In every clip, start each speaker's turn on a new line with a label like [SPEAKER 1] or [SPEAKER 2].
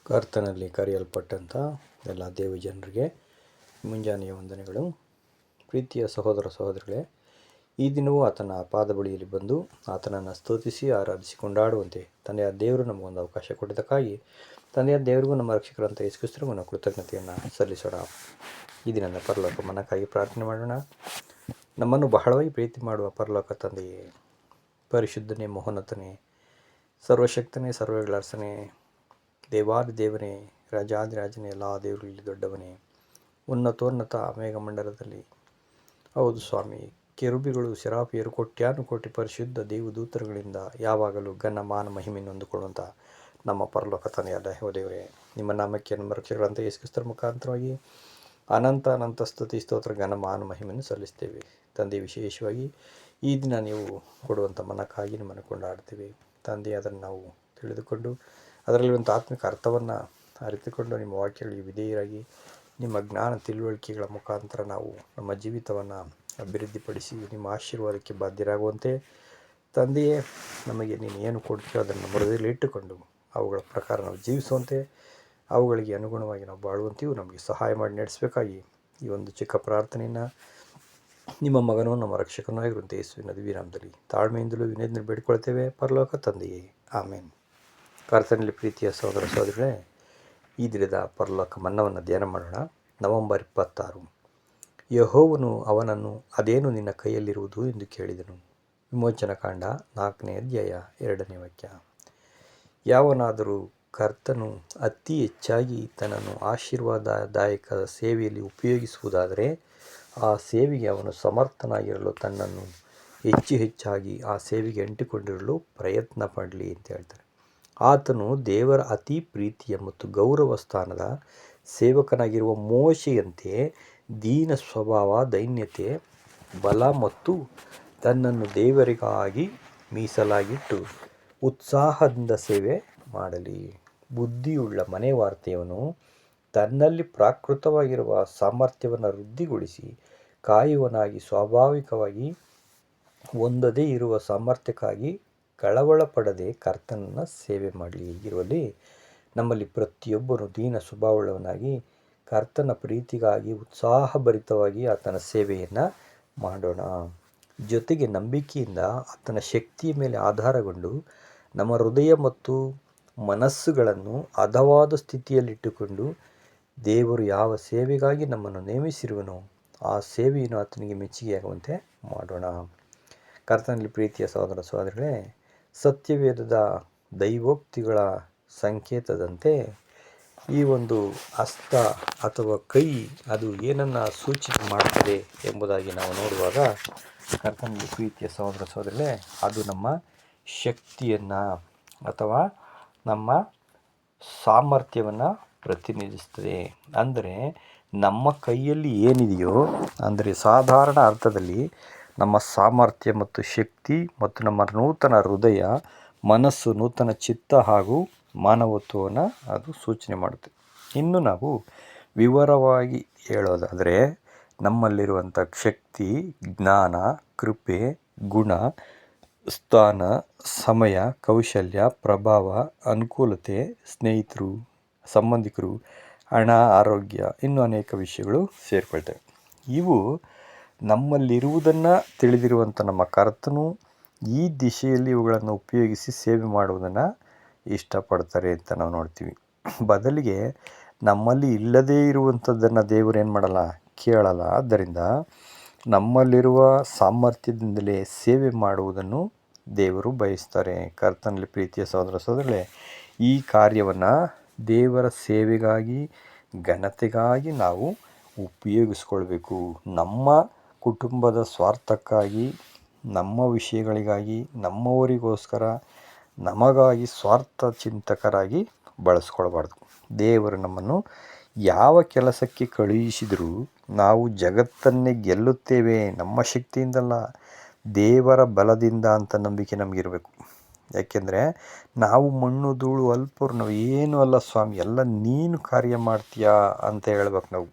[SPEAKER 1] ಕರ್ತನಲ್ಲಿ ಕರೆಯಲ್ಪಟ್ಟಂಥ ಎಲ್ಲ ದೇವಜನರಿಗೆ ಮುಂಜಾನೆಯ ವಂದನೆಗಳು. ಪ್ರೀತಿಯ ಸಹೋದರ ಸಹೋದರಿಗಳೇ, ಈ ದಿನವೂ ಆತನ ಪಾದ ಬಳಿಯಲ್ಲಿ ಬಂದು ಆತನನ್ನು ಸ್ತುತಿಸಿ ಆರಾಧಿಸಿ ಕೊಂಡಾಡುವಂತೆ ತಂದೆಯ ದೇವರು ನಮಗೊಂದು ಅವಕಾಶ ಕೊಟ್ಟಿದ್ದಕ್ಕಾಗಿ ತಂದೆಯ ದೇವರಿಗೂ ನಮ್ಮ ರಕ್ಷಕರಂತ ಯೇಸು ಕ್ರಿಸ್ತನಿಗೂ ನಾವು ಕೃತಜ್ಞತೆಯನ್ನು ಸಲ್ಲಿಸೋಣ. ಈ ದಿನದ ಪರಲೋಕ ಮನಕ್ಕಾಗಿ ಪ್ರಾರ್ಥನೆ ಮಾಡೋಣ. ನಮ್ಮನ್ನು ಬಹಳವಾಗಿ ಪ್ರೀತಿ ಮಾಡುವ ಪರಲೋಕ ತಂದೆಯೇ, ಪರಿಶುದ್ಧನೇ, ಮಹೋನ್ನತನೇ, ಸರ್ವಶಕ್ತನೇ, ಸರ್ವಗಳರಸನೇ, ದೇವಾದಿ ದೇವನೇ, ರಾಜಾದಿರಾಜನೇ, ಎಲ್ಲ ದೇವರಲ್ಲಿ ದೊಡ್ಡವನೇ, ಉನ್ನತೋನ್ನತ ಮೇಘಮಂಡಲದಲ್ಲಿ, ಹೌದು ಸ್ವಾಮಿ, ಕೆರುಬಿಗಳು, ಸೆರಾಫಿಯರು, ಕೋಟ್ಯಾನುಕೋಟಿ ಪರಿಶುದ್ಧ ದೇವದೂತರುಗಳಿಂದ ಯಾವಾಗಲೂ ಘನ ಮಾನ ಮಹಿಮೆಯನ್ನು ಹೊಂದಿಕೊಳ್ಳುವಂಥ ನಮ್ಮ ಪರಲೋಕ ತಂದೆಯಾದ ದೇವರೇ, ನಿಮ್ಮ ನಾಮಕ್ಕೆ ನಮ್ಮ ರಕ್ಷಕರಂತ ಯೇಸು ಕ್ರಿಸ್ತರ ಮುಖಾಂತರವಾಗಿ ಅನಂತ ಸ್ತುತಿ ಸ್ತೋತ್ರ ಘನ ಮಾನ ಮಹಿಮೆಯನ್ನು ಸಲ್ಲಿಸ್ತೇವೆ. ತಂದೆ, ವಿಶೇಷವಾಗಿ ಈ ದಿನ ನೀವು ಕೊಡುವಂಥ ಮನಕ್ಕಾಗಿ ನಿಮ್ಮನ್ನು ಕೊಂಡಾಡ್ತೀವಿ ತಂದೆ. ಅದನ್ನು ನಾವು ತಿಳಿದುಕೊಂಡು ಅದರಲ್ಲಿರುವಂಥ ಆತ್ಮಿಕ ಅರ್ಥವನ್ನು ಅರಿತುಕೊಂಡು ನಿಮ್ಮ ವಾಕ್ಯಗಳಿಗೆ ವಿಧೇಯರಾಗಿ ನಿಮ್ಮ ಜ್ಞಾನ ತಿಳುವಳಿಕೆಗಳ ಮುಖಾಂತರ ನಾವು ನಮ್ಮ ಜೀವಿತವನ್ನು ಅಭಿವೃದ್ಧಿಪಡಿಸಿ ನಿಮ್ಮ ಆಶೀರ್ವಾದಕ್ಕೆ ಬಾಧ್ಯರಾಗುವಂತೆ ತಂದೆಯೇ, ನಮಗೆ ನೀನು ಏನು ಕೊಡ್ತೀಯೋ ಅದನ್ನು ಮರದಲ್ಲಿ ಇಟ್ಟುಕೊಂಡು ಅವುಗಳ ಪ್ರಕಾರ ನಾವು ಜೀವಿಸುವಂತೆ, ಅವುಗಳಿಗೆ ಅನುಗುಣವಾಗಿ ನಾವು ಬಾಳುವಂತೆಯೂ ನಮಗೆ ಸಹಾಯ ಮಾಡಿ ನಡೆಸಬೇಕಾಗಿ ಈ ಒಂದು ಚಿಕ್ಕ ಪ್ರಾರ್ಥನೆಯನ್ನು ನಿಮ್ಮ ಮಗನೂ ನಮ್ಮ ರಕ್ಷಕನೂ ಆಗಿರುವಂಥ ಯೇಸುವಿನ ದಿವ್ಯನಾಮದಲ್ಲಿ ತಾಳ್ಮೆಯಿಂದಲೂ ವಿನಯದಿಂದ ಬೇಡಿಕೊಳ್ತೇವೆ ಪರಲೋಕ ತಂದೆಯೇ, ಆಮೇನ್. ಕರ್ತನಲ್ಲಿ ಪ್ರೀತಿಯ ಸಹೋದರ ಸಹೋದರಿಗಳೇ, ಈ ದಿನದ ಪರಲೋಕ ಮನ್ನವನ್ನು ಧ್ಯಾನ ಮಾಡೋಣ. ನವೆಂಬರ್ 26. ಯೆಹೋವನು ಅವನನ್ನು, ಅದೇನು ನಿನ್ನ ಕೈಯಲ್ಲಿರುವುದು ಎಂದು ಕೇಳಿದನು. ವಿಮೋಚನ ಕಾಂಡ 4ನೇ ಅಧ್ಯಾಯ 2ನೇ ವಾಕ್ಯ. ಯಾವನಾದರೂ ಕರ್ತನು ಅತಿ ಹೆಚ್ಚಾಗಿ ತನ್ನನ್ನು ಆಶೀರ್ವಾದದಾಯಕ ಸೇವೆಯಲ್ಲಿ ಉಪಯೋಗಿಸುವುದಾದರೆ ಆ ಸೇವೆಗೆ ಅವನು ಸಮರ್ಥನಾಗಿರಲು ತನ್ನನ್ನು ಹೆಚ್ಚಾಗಿ ಆ ಸೇವೆಗೆ ಅಂಟಿಕೊಂಡಿರಲು ಪ್ರಯತ್ನ ಪಡಲಿ ಅಂತ ಹೇಳ್ತಾರೆ. ಆತನು ದೇವರ ಅತಿ ಪ್ರೀತಿಯ ಮತ್ತು ಗೌರವ ಸ್ಥಾನದ ಸೇವಕನಾಗಿರುವ ಮೋಶೆಯಂತೆ ದೀನ ಸ್ವಭಾವ, ದೈನ್ಯತೆ, ಬಲ ಮತ್ತು ತನ್ನನ್ನು ದೇವರಿಗಾಗಿ ಮೀಸಲಾಗಿಟ್ಟು ಉತ್ಸಾಹದಿಂದ ಸೇವೆ ಮಾಡಲಿ. ಬುದ್ಧಿಯುಳ್ಳ ಮನೆವಾರ್ತೆಯವನು ತನ್ನಲ್ಲಿ ಪ್ರಾಕೃತವಾಗಿರುವ ಸಾಮರ್ಥ್ಯವನ್ನು ವೃದ್ಧಿಗೊಳಿಸಿ ಕಾಯುವನಾಗಿ ಸ್ವಾಭಾವಿಕವಾಗಿ ಹೊಂದದೇ ಇರುವ ಸಾಮರ್ಥ್ಯಕ್ಕಾಗಿ ಕಳವಳ ಪಡದೆ ಕರ್ತನನ್ನು ಸೇವೆ ಮಾಡಲಿ. ಹೀಗಿರುವಲ್ಲಿ ನಮ್ಮಲ್ಲಿ ಪ್ರತಿಯೊಬ್ಬನು ದೀನ ಸ್ವಭಾವವುಳ್ಳವನಾಗಿ ಕರ್ತನ ಪ್ರೀತಿಗಾಗಿ ಉತ್ಸಾಹಭರಿತವಾಗಿ ಆತನ ಸೇವೆಯನ್ನು ಮಾಡೋಣ. ಜೊತೆಗೆ ನಂಬಿಕೆಯಿಂದ ಆತನ ಶಕ್ತಿಯ ಮೇಲೆ ಆಧಾರಗೊಂಡು ನಮ್ಮ ಹೃದಯ ಮತ್ತು ಮನಸ್ಸುಗಳನ್ನು ಹದವಾದ ಸ್ಥಿತಿಯಲ್ಲಿಟ್ಟುಕೊಂಡು ದೇವರು ಯಾವ ಸೇವೆಗಾಗಿ ನಮ್ಮನ್ನು ನೇಮಿಸಿರುವನೋ ಆ ಸೇವೆಯನ್ನು ಆತನಿಗೆ ಮೆಚ್ಚುಗೆಯಾಗುವಂತೆ ಮಾಡೋಣ. ಕರ್ತನಲ್ಲಿ ಪ್ರೀತಿಯ ಸಹೋದರ ಸಹೋದರಿಗಳೇ, ಸತ್ಯವೇದದ ದೈವೋಕ್ತಿಗಳ ಸಂಕೇತದಂತೆ ಈ ಒಂದು ಹಸ್ತ ಅಥವಾ ಕೈ ಅದು ಏನನ್ನು ಸೂಚನೆ ಮಾಡ್ತದೆ ಎಂಬುದಾಗಿ ನಾವು ನೋಡುವಾಗ, ಕರ್ತನಲ್ಲಿ ಪ್ರೀತಿಯ ಸಹೋದರ ಸಹೋದರಿಗಳೇ, ಅದು ನಮ್ಮ ಶಕ್ತಿಯನ್ನು ಅಥವಾ ನಮ್ಮ ಸಾಮರ್ಥ್ಯವನ್ನು ಪ್ರತಿನಿಧಿಸ್ತದೆ. ಅಂದರೆ ನಮ್ಮ ಕೈಯಲ್ಲಿ ಏನಿದೆಯೋ, ಅಂದರೆ ಸಾಧಾರಣ ಅರ್ಥದಲ್ಲಿ ನಮ್ಮ ಸಾಮರ್ಥ್ಯ ಮತ್ತು ಶಕ್ತಿ ಮತ್ತು ನಮ್ಮ ನೂತನ ಹೃದಯ, ಮನಸ್ಸು, ನೂತನ ಚಿತ್ತ ಹಾಗೂ ಮಾನವತ್ವವನ್ನು ಅದು ಸೂಚನೆ ಮಾಡುತ್ತೆ. ಇನ್ನು ನಾವು ವಿವರವಾಗಿ ಹೇಳೋದಾದರೆ, ನಮ್ಮಲ್ಲಿರುವಂಥ ಶಕ್ತಿ, ಜ್ಞಾನ, ಕೃಪೆ, ಗುಣ, ಸ್ಥಾನ, ಸಮಯ, ಕೌಶಲ್ಯ, ಪ್ರಭಾವ, ಅನುಕೂಲತೆ, ಸ್ನೇಹಿತರು, ಸಂಬಂಧಿಕರು, ಹಣ, ಆರೋಗ್ಯ, ಇನ್ನೂ ಅನೇಕ ವಿಷಯಗಳು ಸೇರಿಕೊಳ್ತವೆ. ಇವು ನಮ್ಮಲ್ಲಿರುವುದನ್ನು ತಿಳಿದಿರುವಂಥ ನಮ್ಮ ಕರ್ತನು ಈ ದಿಶೆಯಲ್ಲಿ ಇವುಗಳನ್ನು ಉಪಯೋಗಿಸಿ ಸೇವೆ ಮಾಡುವುದನ್ನು ಇಷ್ಟಪಡ್ತಾರೆ ಅಂತ ನಾವು ನೋಡ್ತೀವಿ. ಬದಲಿಗೆ ನಮ್ಮಲ್ಲಿ ಇಲ್ಲದೇ ಇರುವಂಥದ್ದನ್ನು ದೇವರು ಏನು ಮಾಡಲ್ಲ, ಕೇಳಲ್ಲ. ಆದ್ದರಿಂದ ನಮ್ಮಲ್ಲಿರುವ ಸಾಮರ್ಥ್ಯದಿಂದಲೇ ಸೇವೆ ಮಾಡುವುದನ್ನು ದೇವರು ಬಯಸ್ತಾರೆ. ಕರ್ತನಲ್ಲಿ ಪ್ರೀತಿಯ ಸಹೋದರ ಸಹೋದರರೇ, ಈ ಕಾರ್ಯವನ್ನು ದೇವರ ಸೇವೆಗಾಗಿ, ಘನತೆಗಾಗಿ ನಾವು ಉಪಯೋಗಿಸ್ಕೊಳ್ಬೇಕು. ನಮ್ಮ ಕುಟುಂಬದ ಸ್ವಾರ್ಥಕ್ಕಾಗಿ, ನಮ್ಮ ವಿಷಯಗಳಿಗಾಗಿ, ನಮ್ಮವರಿಗೋಸ್ಕರ, ನಮಗಾಗಿ ಸ್ವಾರ್ಥ ಚಿಂತಕರಾಗಿ ಬಳಸ್ಕೊಳ್ಬಾರ್ದು. ದೇವರು ನಮ್ಮನ್ನು ಯಾವ ಕೆಲಸಕ್ಕೆ ಕಳುಹಿಸಿದರೂ ನಾವು ಜಗತ್ತನ್ನೇ ಗೆಲ್ಲುತ್ತೇವೆ, ನಮ್ಮ ಶಕ್ತಿಯಿಂದಲ್ಲ, ದೇವರ ಬಲದಿಂದ ಅಂತ ನಂಬಿಕೆ ನಮಗಿರಬೇಕು. ಯಾಕೆಂದರೆ ನಾವು ಮಣ್ಣು ಧೂಳು ಅಲ್ಪರು, ನಾವು ಏನೂ ಅಲ್ಲ ಸ್ವಾಮಿ, ಎಲ್ಲ ನೀನು ಕಾರ್ಯ ಮಾಡ್ತೀಯಾ ಅಂತ ಹೇಳ್ಬೇಕು. ನಾವು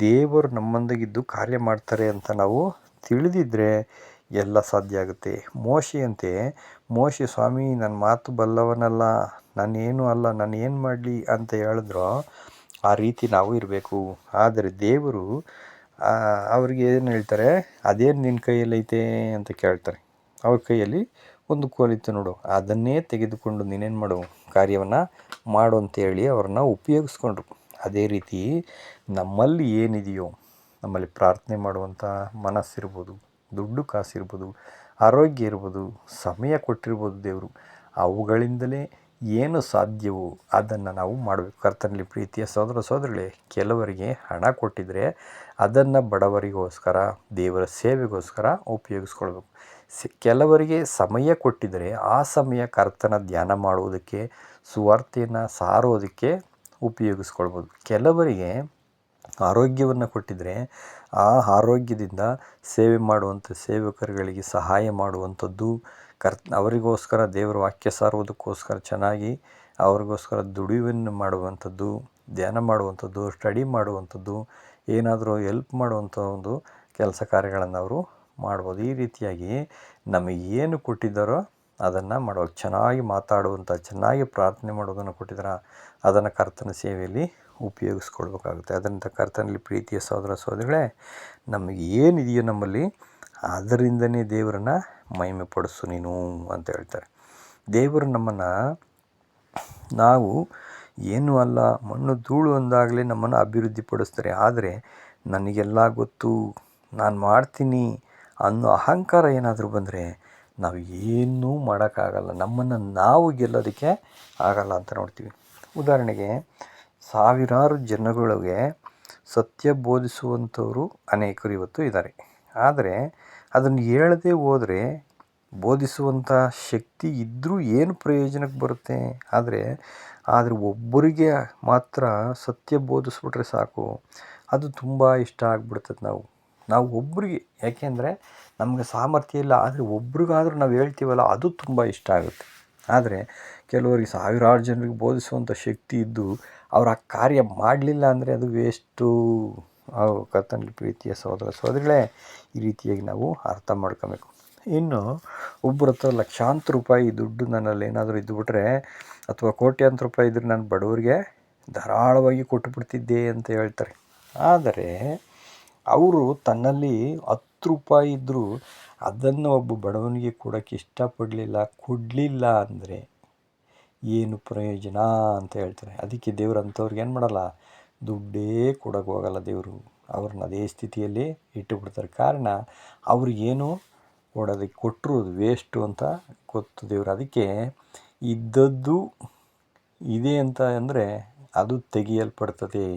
[SPEAKER 1] ದೇವರು ನಮ್ಮೊಂದಿಗಿದ್ದು ಕಾರ್ಯ ಮಾಡ್ತಾರೆ ಅಂತ ನಾವು ತಿಳಿದಿದ್ದರೆ ಎಲ್ಲ ಸಾಧ್ಯ ಆಗುತ್ತೆ. ಮೋಶೆಯಂತೆ ಮೋಶೆ ಸ್ವಾಮಿ ನನ್ನ ಮಾತು ಬಲ್ಲವನಲ್ಲ, ನಾನೇನು ಅಲ್ಲ, ನಾನು ಏನು ಮಾಡಲಿ ಅಂತ ಹೇಳಿದ್ರೋ ಆ ರೀತಿ ನಾವು ಇರಬೇಕು. ಆದರೆ ದೇವರು ಅವ್ರಿಗೆ ಏನು ಹೇಳ್ತಾರೆ, ಅದೇನು ನಿನ್ನ ಕೈಯಲ್ಲೈತೆ ಅಂತ ಕೇಳ್ತಾರೆ. ಅವ್ರ ಕೈಯಲ್ಲಿ ಒಂದು ಕೋಲಿತ್ತು ನೋಡು, ಅದನ್ನೇ ತೆಗೆದುಕೊಂಡು ನೀನೇನು ಮಾಡು, ಕಾರ್ಯವನ್ನು ಮಾಡು ಅಂತೇಳಿ ಅವ್ರನ್ನ ಉಪಯೋಗಿಸ್ಕೊಂಡ್ರು. ಅದೇ ರೀತಿ ನಮ್ಮಲ್ಲಿ ಏನಿದೆಯೋ, ನಮ್ಮಲ್ಲಿ ಪ್ರಾರ್ಥನೆ ಮಾಡುವಂಥ ಮನಸ್ಸಿರ್ಬೋದು, ದುಡ್ಡು ಕಾಸಿರ್ಬೋದು, ಆರೋಗ್ಯ ಇರ್ಬೋದು, ಸಮಯ ಕೊಟ್ಟಿರ್ಬೋದು ದೇವರು, ಅವುಗಳಿಂದಲೇ ಏನು ಸಾಧ್ಯವೋ ಅದನ್ನು ನಾವು ಮಾಡಬೇಕು. ಕರ್ತನಲ್ಲಿ ಪ್ರೀತಿಯ ಸಹೋದರ ಸಹೋದರಿಗಳೇ, ಕೆಲವರಿಗೆ ಹಣ ಕೊಟ್ಟಿದ್ದರೆ ಅದನ್ನು ಬಡವರಿಗೋಸ್ಕರ, ದೇವರ ಸೇವೆಗೋಸ್ಕರ ಉಪಯೋಗಿಸ್ಕೊಳ್ಬೇಕು. ಕೆಲವರಿಗೆ ಸಮಯ ಕೊಟ್ಟಿದ್ದರೆ ಆ ಸಮಯ ಕರ್ತನ ಧ್ಯಾನ ಮಾಡುವುದಕ್ಕೆ, ಸುವಾರ್ತೆಯನ್ನು ಸಾರೋದಕ್ಕೆ ಉಪಯೋಗಿಸ್ಕೊಳ್ಬೋದು. ಕೆಲವರಿಗೆ ಆರೋಗ್ಯವನ್ನು ಕೊಟ್ಟಿದ್ದರೆ ಆ ಆರೋಗ್ಯದಿಂದ ಸೇವೆ ಮಾಡುವಂಥ ಸೇವಕರುಗಳಿಗೆ ಸಹಾಯ ಮಾಡುವಂಥದ್ದು, ಅವರಿಗೋಸ್ಕರ ದೇವರ ವಾಕ್ಯ ಸಾರುವುದಕ್ಕೋಸ್ಕರ ಚೆನ್ನಾಗಿ ಅವ್ರಿಗೋಸ್ಕರ ದುಡಿವನ್ನು ಮಾಡುವಂಥದ್ದು, ಧ್ಯಾನ ಮಾಡುವಂಥದ್ದು, ಸ್ಟಡಿ ಮಾಡುವಂಥದ್ದು, ಏನಾದರೂ ಹೆಲ್ಪ್ ಮಾಡುವಂಥ ಒಂದು ಕೆಲಸ ಕಾರ್ಯಗಳನ್ನು ಅವರು ಮಾಡ್ಬೋದು. ಈ ರೀತಿಯಾಗಿ ನಮಗೇನು ಕೊಟ್ಟಿದ್ದಾರೋ ಅದನ್ನು ಮಾಡುವಾಗ, ಚೆನ್ನಾಗಿ ಮಾತಾಡುವಂಥ, ಚೆನ್ನಾಗಿ ಪ್ರಾರ್ಥನೆ ಮಾಡೋದನ್ನು ಕೊಟ್ಟಿದ್ದಾರೆ, ಅದನ್ನು ಕರ್ತನ ಸೇವೆಯಲ್ಲಿ ಉಪಯೋಗಿಸ್ಕೊಳ್ಬೇಕಾಗುತ್ತೆ. ಅದರಿಂದ ಕರ್ತನಲ್ಲಿ ಪ್ರೀತಿಯ ಸಹೋದರ ಸಹೋದರಿಗಳೇ, ನಮಗೆ ಏನಿದೆಯೋ ನಮ್ಮಲ್ಲಿ ಅದರಿಂದನೇ ದೇವರನ್ನು ಮಹಿಮೆ ಪಡಿಸು ನೀನು ಅಂತ ಹೇಳ್ತಾರೆ. ದೇವರು ನಮ್ಮನ್ನು, ನಾವು ಏನೂ ಅಲ್ಲ, ಮಣ್ಣು ಧೂಳು ಅಂದಾಗಲೇ ನಮ್ಮನ್ನು ಅಭಿವೃದ್ಧಿ ಪಡಿಸ್ತಾರೆ. ಆದರೆ ನನಗೆಲ್ಲ ಗೊತ್ತು, ನಾನು ಮಾಡ್ತೀನಿ ಅನ್ನೋ ಅಹಂಕಾರ ಏನಾದರೂ ಬಂದರೆ ನಾವು ಏನೂ ಮಾಡೋಕ್ಕಾಗಲ್ಲ, ನಮ್ಮನ್ನು ನಾವು ಗೆಲ್ಲೋದಕ್ಕೆ ಆಗಲ್ಲ ಅಂತ ನೋಡ್ತೀವಿ. ಉದಾಹರಣೆಗೆ, ಸಾವಿರಾರು ಜನಗಳಿಗೆ ಸತ್ಯ ಬೋಧಿಸುವಂಥವರು ಅನೇಕರು ಇವತ್ತು ಇದ್ದಾರೆ. ಆದರೆ ಅದನ್ನು ಹೇಳದೆ ಹೋದರೆ, ಬೋಧಿಸುವಂಥ ಶಕ್ತಿ ಇದ್ದರೂ ಏನು ಪ್ರಯೋಜನಕ್ಕೆ ಬರುತ್ತೆ? ಆದರೆ ಒಬ್ಬರಿಗೆ ಮಾತ್ರ ಸತ್ಯ ಬೋಧಿಸ್ಬಿಟ್ರೆ ಸಾಕು, ಅದು ತುಂಬ ಇಷ್ಟ ಆಗ್ಬಿಡ್ತದೆ. ನಾವು ಒಬ್ಬರಿಗೆ, ಯಾಕೆಂದರೆ ನಮಗೆ ಸಾಮರ್ಥ್ಯ ಇಲ್ಲ, ಆದರೆ ಒಬ್ರಿಗಾದರೂ ನಾವು ಹೇಳ್ತೀವಲ್ಲ, ಅದು ತುಂಬ ಇಷ್ಟ ಆಗುತ್ತೆ. ಆದರೆ ಕೆಲವರಿಗೆ ಸಾವಿರಾರು ಜನರಿಗೆ ಬೋಧಿಸುವಂಥ ಶಕ್ತಿ ಇದ್ದು ಅವರು ಆ ಕಾರ್ಯ ಮಾಡಲಿಲ್ಲ ಅಂದರೆ ಅದು ವೇಸ್ಟು. ಕರ್ತನಲ್ಲಿ ಪ್ರೀತಿಯ ಸಹೋದರ ಸಹೋದರಿಗಳೇ, ಈ ರೀತಿಯಾಗಿ ನಾವು ಅರ್ಥ ಮಾಡ್ಕೊಬೇಕು. ಇನ್ನು ಒಬ್ಬರ ಹತ್ರ ಲಕ್ಷಾಂತರ ರೂಪಾಯಿ ದುಡ್ಡು ನನ್ನಲ್ಲಿ ಏನಾದರೂ ಇದ್ದುಬಿಟ್ರೆ, ಅಥವಾ ಕೋಟ್ಯಾಂತರ ರೂಪಾಯಿ ಇದ್ದರೆ ನಾನು ಬಡವರಿಗೆ ಧಾರಾಳವಾಗಿ ಕೊಟ್ಟುಬಿಡ್ತಿದ್ದೆ ಅಂತ ಹೇಳ್ತಾರೆ. ಆದರೆ ಅವರು ತನ್ನಲ್ಲಿ 10 ರೂಪಾಯಿ ಇದ್ದರೂ ಅದನ್ನು ಒಬ್ಬ ಬಡವನಿಗೆ ಕೊಡೋಕ್ಕೆ ಕೊಡಲಿಲ್ಲ ಅಂದರೆ ಏನು ಪ್ರಯೋಜನ ಅಂತ ಹೇಳ್ತಾರೆ. ಅದಕ್ಕೆ ದೇವರು ಅಂಥವ್ರಿಗೆ ಏನು ಮಾಡಲ್ಲ, ದುಡ್ಡೇ ಕೊಡೋಕ್ಕೆ ಹೋಗಲ್ಲ ದೇವರು, ಅವ್ರನ್ನ ಅದೇ ಸ್ಥಿತಿಯಲ್ಲಿ ಇಟ್ಟುಬಿಡ್ತಾರೆ. ಕಾರಣ ಅವ್ರಿಗೇನು ಕೊಡೋದಕ್ಕೆ ಕೊಟ್ಟರು ಅದು ವೇಸ್ಟು ಅಂತ ಗೊತ್ತು ದೇವರು. ಅದಕ್ಕೆ ಇದ್ದದ್ದು ಇದೆ ಅಂತ ಅಂದರೆ ಅದು ತೆಗೆಯಲ್ಪಡ್ತದೆ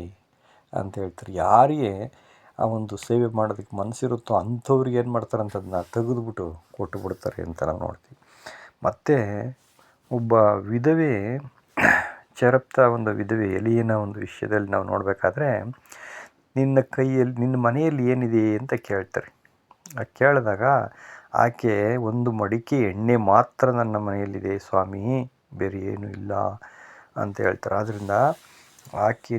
[SPEAKER 1] ಅಂತ ಹೇಳ್ತಾರೆ. ಯಾರಿಗೆ ಆ ಒಂದು ಸೇವೆ ಮಾಡೋದಕ್ಕೆ ಮನಸ್ಸಿರುತ್ತೋ ಅಂಥವ್ರಿಗೆ ಏನು ಮಾಡ್ತಾರೆ ಅಂತ ಅದನ್ನ ತೆಗೆದುಬಿಟ್ಟು ಕೊಟ್ಟು ಬಿಡ್ತಾರೆ ಅಂತ ನಾವು ನೋಡ್ತೀವಿ. ಮತ್ತು ಒಬ್ಬ ವಿಧವೆ, ಚೆರಪ್ತ ಒಂದು ವಿಧವೆ ಎಲಿಯನ ಒಂದು ವಿಷಯದಲ್ಲಿ ನಾವು ನೋಡಬೇಕಾದ್ರೆ, ನಿನ್ನ ಮನೆಯಲ್ಲಿ ಏನಿದೆ ಅಂತ ಕೇಳ್ತಾರೆ. ಕೇಳಿದಾಗ ಆಕೆ, ಒಂದು ಮಡಿಕೆ ಎಣ್ಣೆ ಮಾತ್ರ ನನ್ನ ಮನೆಯಲ್ಲಿದೆ ಸ್ವಾಮಿ, ಬೇರೆ ಏನೂ ಇಲ್ಲ ಅಂತ ಹೇಳ್ತಾರೆ. ಆದ್ದರಿಂದ ಆಕೆ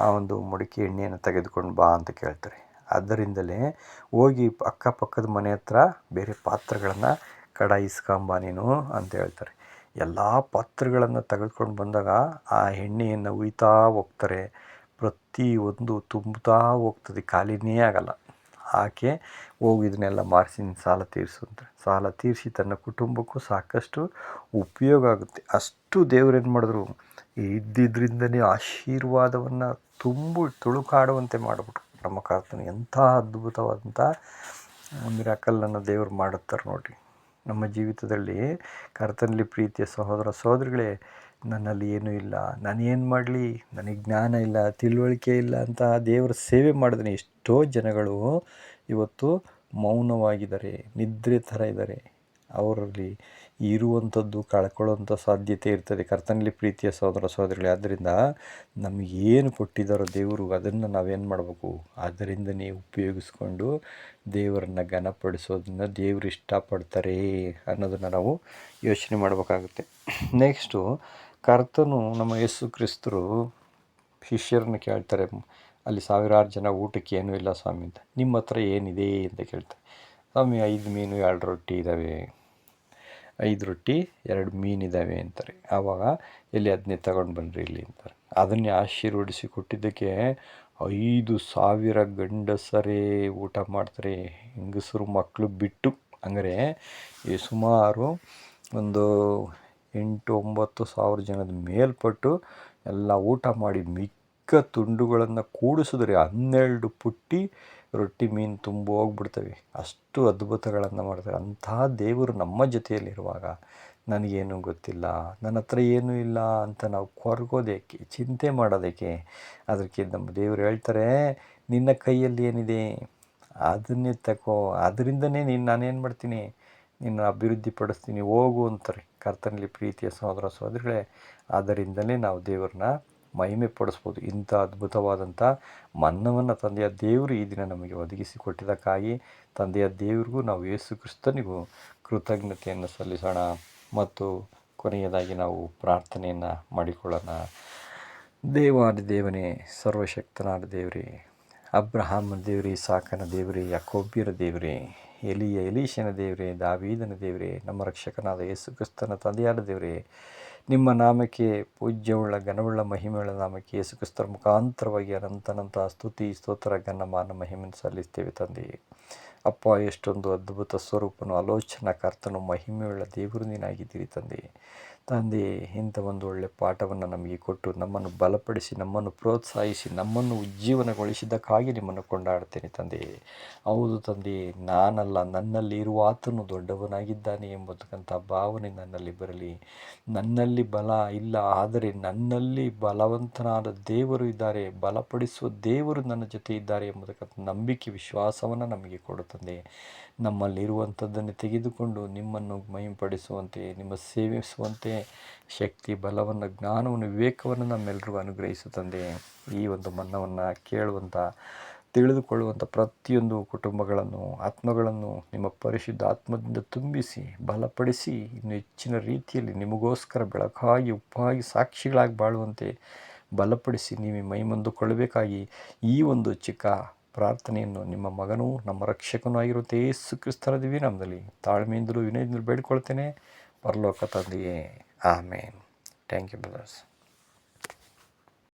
[SPEAKER 1] ಆ ಒಂದು ಮಡಿಕೆ ಎಣ್ಣೆಯನ್ನು ತೆಗೆದುಕೊಂಡು ಬಾ ಅಂತ ಕೇಳ್ತಾರೆ. ಅದರಿಂದಲೇ ಹೋಗಿ ಅಕ್ಕಪಕ್ಕದ ಮನೆ ಹತ್ರ ಬೇರೆ ಪಾತ್ರೆಗಳನ್ನು ಕಡಾಯಿಸ್ಕೊಂಬ ನೀನು ಅಂತ ಹೇಳ್ತಾರೆ. ಎಲ್ಲ ಪಾತ್ರೆಗಳನ್ನು ತೆಗೆದುಕೊಂಡು ಬಂದಾಗ ಆ ಎಣ್ಣೆಯನ್ನು ಉಯ್ತಾ ಹೋಗ್ತಾರೆ. ಪ್ರತಿಯೊಂದು ತುಂಬುತ್ತಾ ಹೋಗ್ತದೆ, ಖಾಲಿನೇ ಆಗಲ್ಲ. ಆಕೆ ಹೋಗಿ ಇದನ್ನೆಲ್ಲ ಮಾರಿಸಿ ಸಾಲ ತೀರಿಸು ಅಂತಾರೆ. ಸಾಲ ತೀರಿಸಿ ತನ್ನ ಕುಟುಂಬಕ್ಕೂ ಸಾಕಷ್ಟು ಉಪಯೋಗ ಆಗುತ್ತೆ. ಅಷ್ಟು ದೇವರೇನು ಮಾಡಿದ್ರು, ಇದ್ದಿದ್ದರಿಂದನೇ ಆಶೀರ್ವಾದವನ್ನು ತುಳುಕಾಡುವಂತೆ ಮಾಡಿಬಿಟ್ರು. ನಮ್ಮ ಕರ್ತನ ಎಂಥ ಅದ್ಭುತವಾದಂಥ ಮಿರಾಕಲ್ಲನ್ನು ದೇವರು ಮಾಡುತ್ತಾರೆ ನೋಡಿರಿ. ನಮ್ಮ ಜೀವಿತದಲ್ಲಿ ಕರ್ತನಲ್ಲಿ ಪ್ರೀತಿಯ ಸಹೋದರ ಸಹೋದರಿಗಳೇ, ನನ್ನಲ್ಲಿ ಏನೂ ಇಲ್ಲ, ನಾನೇನು ಮಾಡಲಿ, ನನಗೆ ಜ್ಞಾನ ಇಲ್ಲ, ತಿಳುವಳಿಕೆ ಇಲ್ಲ ಅಂತ ದೇವರ ಸೇವೆ ಮಾಡಿದ್ರೆ ಎಷ್ಟೋ ಜನಗಳು ಇವತ್ತು ಮೌನವಾಗಿದ್ದಾರೆ, ನಿದ್ರೆ ಥರ ಇದ್ದಾರೆ. ಅವರಲ್ಲಿ ಇರುವಂಥದ್ದು ಕಳ್ಕೊಳ್ಳೋಂಥ ಸಾಧ್ಯತೆ ಇರ್ತದೆ. ಕರ್ತನಲ್ಲಿ ಪ್ರೀತಿಯ ಸಹೋದರ ಸಹೋದರಿಗಳೇ, ಆದ್ದರಿಂದ ನಮಗೇನು ಕೊಟ್ಟಿದ್ದಾರೋ ದೇವರು, ಅದನ್ನು ನಾವೇನು ಮಾಡಬೇಕು, ಅದರಿಂದನೇ ಉಪಯೋಗಿಸ್ಕೊಂಡು ದೇವರನ್ನು ಘನಪಡಿಸೋದನ್ನು ದೇವರು ಇಷ್ಟಪಡ್ತಾರೆ ಅನ್ನೋದನ್ನು ನಾವು ಯೋಚನೆ ಮಾಡಬೇಕಾಗುತ್ತೆ. ನೆಕ್ಸ್ಟು, ಕರ್ತನು ನಮ್ಮ ಯೇಸು ಕ್ರಿಸ್ತರು ಶಿಷ್ಯರನ್ನು ಕೇಳ್ತಾರೆ, ಅಲ್ಲಿ ಸಾವಿರಾರು ಜನ ಊಟಕ್ಕೆ ಏನೂ ಇಲ್ಲ ಸ್ವಾಮಿ ಅಂತ, ನಿಮ್ಮ ಹತ್ರ ಏನಿದೆ ಅಂತ ಕೇಳ್ತಾರೆ. ಸ್ವಾಮಿ 5 ಮೀನು 2 ರೊಟ್ಟಿ ಇದ್ದಾವೆ, 5 ರೊಟ್ಟಿ 2 ಮೀನಿದ್ದಾವೆ ಅಂತಾರೆ. ಆವಾಗ ಎಲ್ಲಿ ಅದನ್ನೇ ತಗೊಂಡು ಬನ್ನಿರಿ ಇಲ್ಲಿ ಅಂತಾರೆ. ಅದನ್ನೇ ಆಶೀರ್ವದಿಸಿ ಕೊಟ್ಟಿದ್ದಕ್ಕೆ 5,000 ಗಂಡಸರೇ ಊಟ ಮಾಡ್ತಾರೆ, ಹೆಂಗಸರು ಮಕ್ಕಳು ಬಿಟ್ಟು. ಅಂದರೆ ಈ ಸುಮಾರು ಒಂದು 8-9 ಸಾವಿರ ಜನದ ಮೇಲ್ಪಟ್ಟು ಎಲ್ಲ ಊಟ ಮಾಡಿ ಮಿಕ್ಕ ತುಂಡುಗಳನ್ನು ಕೂಡಿಸಿದ್ರೆ 12 ಪುಟ್ಟಿ ರೊಟ್ಟಿ ಮೀನು ತುಂಬ ಹೋಗ್ಬಿಡ್ತವೆ. ಅಷ್ಟು ಅದ್ಭುತಗಳನ್ನು ಮಾಡ್ತಾರೆ. ಅಂತಹ ದೇವರು ನಮ್ಮ ಜೊತೆಯಲ್ಲಿರುವಾಗ ನನಗೇನು ಗೊತ್ತಿಲ್ಲ, ನನ್ನ ಹತ್ರ ಏನೂ ಇಲ್ಲ ಅಂತ ನಾವು ಕೊರಗೋದೇಕೆ, ಚಿಂತೆ ಮಾಡೋದಕ್ಕೆ? ಅದಕ್ಕೆ ನಮ್ಮ ದೇವರು ಹೇಳ್ತಾರೆ, ನಿನ್ನ ಕೈಯಲ್ಲಿ ಏನಿದೆ ಅದನ್ನೇ ತಗೋ, ಅದರಿಂದನೇ ನಾನೇನು ಮಾಡ್ತೀನಿ, ನಿನ್ನ ಅಭಿವೃದ್ಧಿ ಪಡಿಸ್ತೀನಿ, ಹೋಗು ಅಂತಾರೆ ಕರ್ತನಲ್ಲಿ ಪ್ರೀತಿಯ ಸಹೋದರ ಸಹೋದರಿಗಳೇ. ಆದ್ದರಿಂದಲೇ ನಾವು ದೇವ್ರನ್ನ ಮಹಿಮೆ ಪಡಿಸ್ಬೋದು. ಇಂಥ ಅದ್ಭುತವಾದಂಥ ಮನ್ನವನ್ನು ತಂದೆಯ ದೇವರು ಈ ದಿನ ನಮಗೆ ಒದಗಿಸಿಕೊಟ್ಟಿದ್ದಕ್ಕಾಗಿ ತಂದೆಯ ದೇವರಿಗೂ ನಾವು ಯೇಸು ಕ್ರಿಸ್ತನಿಗೂ ಕೃತಜ್ಞತೆಯನ್ನು ಸಲ್ಲಿಸೋಣ. ಮತ್ತು ಕೊನೆಯದಾಗಿ ನಾವು ಪ್ರಾರ್ಥನೆಯನ್ನು ಮಾಡಿಕೊಳ್ಳೋಣ. ದೇವಾದಿ ದೇವನೇ, ಸರ್ವಶಕ್ತನಾದ ದೇವರೇ, ಅಬ್ರಹಾಮನ ದೇವರೇ, ಇಸಾಕನ ದೇವರೇ, ಯಾಕೋಬ್ಯರ ದೇವರೇ, ಎಲೀಷನ ದೇವರೇ, ದಾವೀದನ ದೇವರೇ, ನಮ್ಮ ರಕ್ಷಕನಾದ ಯೇಸು ಕ್ರಿಸ್ತನ ತಂದೆಯಾದ ದೇವರೇ, ನಿಮ್ಮ ನಾಮಕ್ಕೆ ಪೂಜ್ಯವುಳ್ಳ ಘನವುಳ್ಳ ಮಹಿಮೆಯುಳ್ಳ ನಾಮಕ್ಕೆ ಯೇಸು ಕ್ರಿಸ್ತರ ಮುಖಾಂತರವಾಗಿ ಅನಂತ ಸ್ತುತಿ ಸ್ತೋತ್ರ ಘನಮಾನ ಮಹಿಮೆಯನ್ನು ಸಲ್ಲಿಸ್ತೇವೆ ತಂದೆಯೇ. ಅಪ್ಪ, ಎಷ್ಟೊಂದು ಅದ್ಭುತ ಸ್ವರೂಪನು, ಆಲೋಚನಾ ಕರ್ತನು, ಮಹಿಮೆಯುಳ್ಳ ದೇವರು ನೀನಾಗಿದ್ದೀರಿ ತಂದೆ. ಇಂಥ ಒಂದು ಒಳ್ಳೆಯ ಪಾಠವನ್ನು ನಮಗೆ ಕೊಟ್ಟು ನಮ್ಮನ್ನು ಬಲಪಡಿಸಿ, ನಮ್ಮನ್ನು ಪ್ರೋತ್ಸಾಹಿಸಿ, ನಮ್ಮನ್ನು ಉಜ್ಜೀವನಗೊಳಿಸಿದ್ದಕ್ಕಾಗಿ ನಿಮ್ಮನ್ನು ಕೊಂಡಾಡ್ತೇನೆ ತಂದೆ. ಹೌದು ತಂದೆ, ನಾನಲ್ಲ, ನನ್ನಲ್ಲಿ ಇರುವ ಆತನು ದೊಡ್ಡವನಾಗಿದ್ದಾನೆ ಎಂಬತಕ್ಕಂಥ ಭಾವನೆ ನನ್ನಲ್ಲಿ ಬರಲಿ. ನನ್ನಲ್ಲಿ ಬಲ ಇಲ್ಲ, ಆದರೆ ನನ್ನಲ್ಲಿ ಬಲವಂತನಾದ ದೇವರು ಇದ್ದಾರೆ, ಬಲಪಡಿಸುವ ದೇವರು ನನ್ನ ಜೊತೆ ಇದ್ದಾರೆ ಎಂಬತಕ್ಕಂಥ ನಂಬಿಕೆ, ವಿಶ್ವಾಸವನ್ನು ನಮಗೆ ಕೊಡುತ್ತದೆ. ನಮ್ಮಲ್ಲಿರುವಂಥದ್ದನ್ನು ತೆಗೆದುಕೊಂಡು ನಿಮ್ಮನ್ನು ಮಹಿಮೆಪಡಿಸುವಂತೆ, ನಿಮ್ಮ ಸೇವಿಸುವಂತೆ ಶಕ್ತಿ, ಬಲವನ್ನು, ಜ್ಞಾನವನ್ನು, ವಿವೇಕವನ್ನು ನಮ್ಮೆಲ್ಲರಿಗೂ ಅನುಗ್ರಹಿಸು ತಂದೆ. ಈ ಒಂದು ಮನ್ನವನ್ನು ಕೇಳುವಂಥ, ತಿಳಿದುಕೊಳ್ಳುವಂಥ ಪ್ರತಿಯೊಂದು ಕುಟುಂಬಗಳನ್ನು, ಆತ್ಮಗಳನ್ನು ನಿಮ್ಮ ಪರಿಶುದ್ಧ ಆತ್ಮದಿಂದ ತುಂಬಿಸಿ, ಬಲಪಡಿಸಿ, ಇನ್ನು ಹೆಚ್ಚಿನ ರೀತಿಯಲ್ಲಿ ನಿಮಗೋಸ್ಕರ ಬೆಳಕಾಗಿ, ಉಪ್ಪಾಗಿ, ಸಾಕ್ಷಿಗಳಾಗಿ ಬಾಳುವಂತೆ ಬಲಪಡಿಸಿ ನೀವೇ ಮೈಮಂದುಕೊಳ್ಳಬೇಕಾಗಿ ಈ ಒಂದು ಚಿಕ್ಕ ಪ್ರಾರ್ಥನೆಯನ್ನು ನಿಮ್ಮ ಮಗನೂ ನಮ್ಮ ರಕ್ಷಕನೂ ಆಗಿರುತ್ತೆ ಯೇಸು ಕ್ರಿಸ್ತನ ದಿವ್ಯ ನಾಮದಲ್ಲಿ ತಾಳ್ಮೆಯಿಂದಲೂ ವಿನಯದಿಂದಲೂ ಬೇಡಿಕೊಳ್ತೇನೆ, ಪರಲೋಕ ತಂದೆಯೇ. ಆಮೇನ್. Thank you brothers.